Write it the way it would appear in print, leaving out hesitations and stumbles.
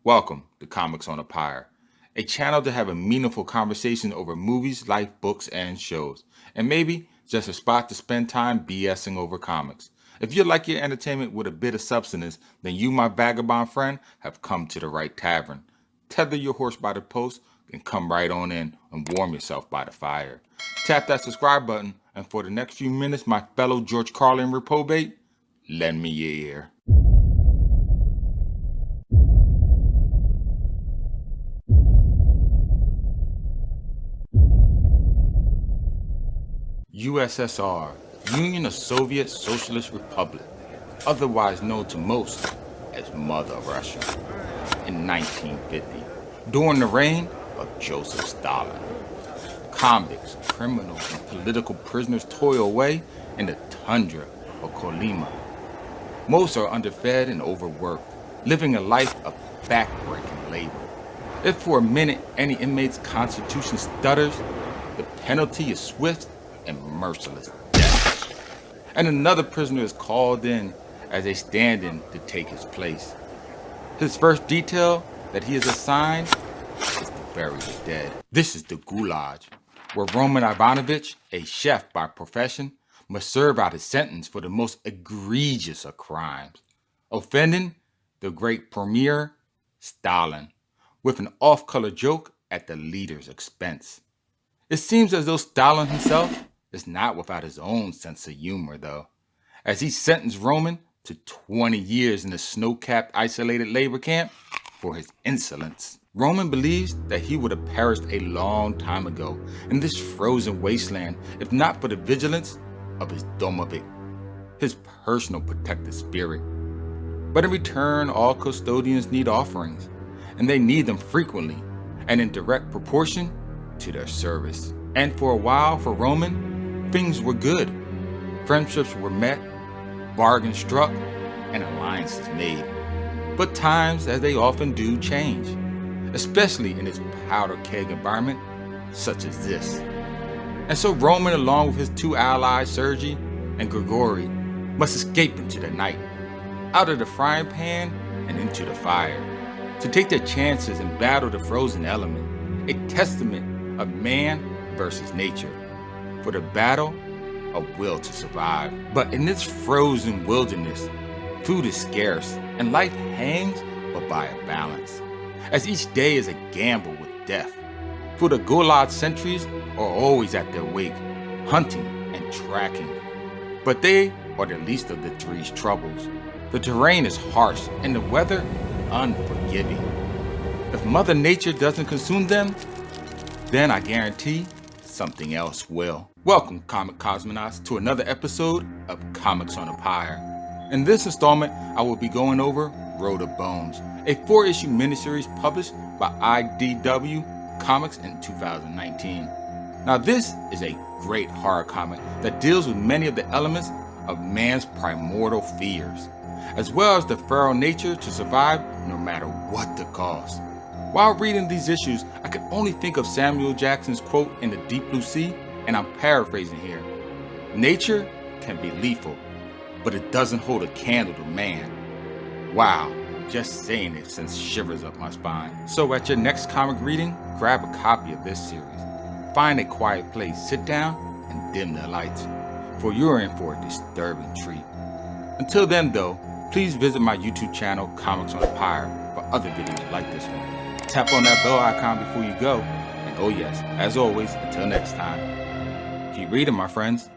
Welcome to Comics on a Pyre, a channel to have a meaningful conversation over movies, life, books, and shows, and maybe just a spot to spend time BSing over comics. If you like your entertainment with a bit of substance, then you, my vagabond friend, have come to the right tavern. Tether your horse by the post and come right on in and warm yourself by the fire. Tap that subscribe button, and for the next few minutes, my fellow George Carlin reprobate, lend me your ear. USSR, Union of Soviet Socialist Republic, otherwise known to most as Mother Russia, in 1950, during the reign of Joseph Stalin. Convicts, criminals, and political prisoners toil away in the tundra of Kolyma. Most are underfed and overworked, living a life of backbreaking labor. If for a minute any inmate's constitution stutters, the penalty is swift and merciless death. And another prisoner is called in as a stand-in to take his place. His first detail that he is assigned is to bury the dead. This is the Gulag, where Roman Ivanovich, a chef by profession, must serve out his sentence for the most egregious of crimes, offending the great premier, Stalin, with an off-color joke at the leader's expense. It seems as though Stalin himself is not without his own sense of humor, though, as he sentenced Roman to 20 years in the snow-capped isolated labor camp for his insolence. Roman believes that he would have perished a long time ago in this frozen wasteland if not for the vigilance of his domovik, his personal protective spirit. But in return, all custodians need offerings, and they need them frequently and in direct proportion to their service. And for a while, for Roman, things were good. Friendships were met, bargains struck, and alliances made. But times, as they often do, change, especially in this powder keg environment such as this. And so Roman, along with his two allies, Sergei and Grigory, must escape into the night, out of the frying pan and into the fire, to take their chances and battle the frozen element, a testament of man versus nature, for the battle of will to survive. But in this frozen wilderness, food is scarce and life hangs but by a balance, as each day is a gamble with death. For the Gulag sentries are always at their wake, hunting and tracking. But they are the least of the three's troubles. The terrain is harsh and the weather unforgiving. If Mother Nature doesn't consume them, then I guarantee something else will. Welcome, comic cosmonauts, to another episode of Comics on a Pyre. In this installment, I will be going over Road of Bones, a 4-issue miniseries published by IDW Comics in 2019. Now, this is a great horror comic that deals with many of the elements of man's primordial fears, as well as the feral nature to survive no matter what the cost. While reading these issues, I could only think of Samuel Jackson's quote in The Deep Blue Sea, and I'm paraphrasing here. Nature can be lethal, but it doesn't hold a candle to man. Wow, just saying it sends shivers up my spine. So at your next comic reading, grab a copy of this series. Find a quiet place, sit down, and dim the lights, for you're in for a disturbing treat. Until then though, please visit my YouTube channel, Comics on a Pyre, for other videos like this one. Tap on that bell icon before you go, and oh yes, as always, until next time, keep reading, my friends.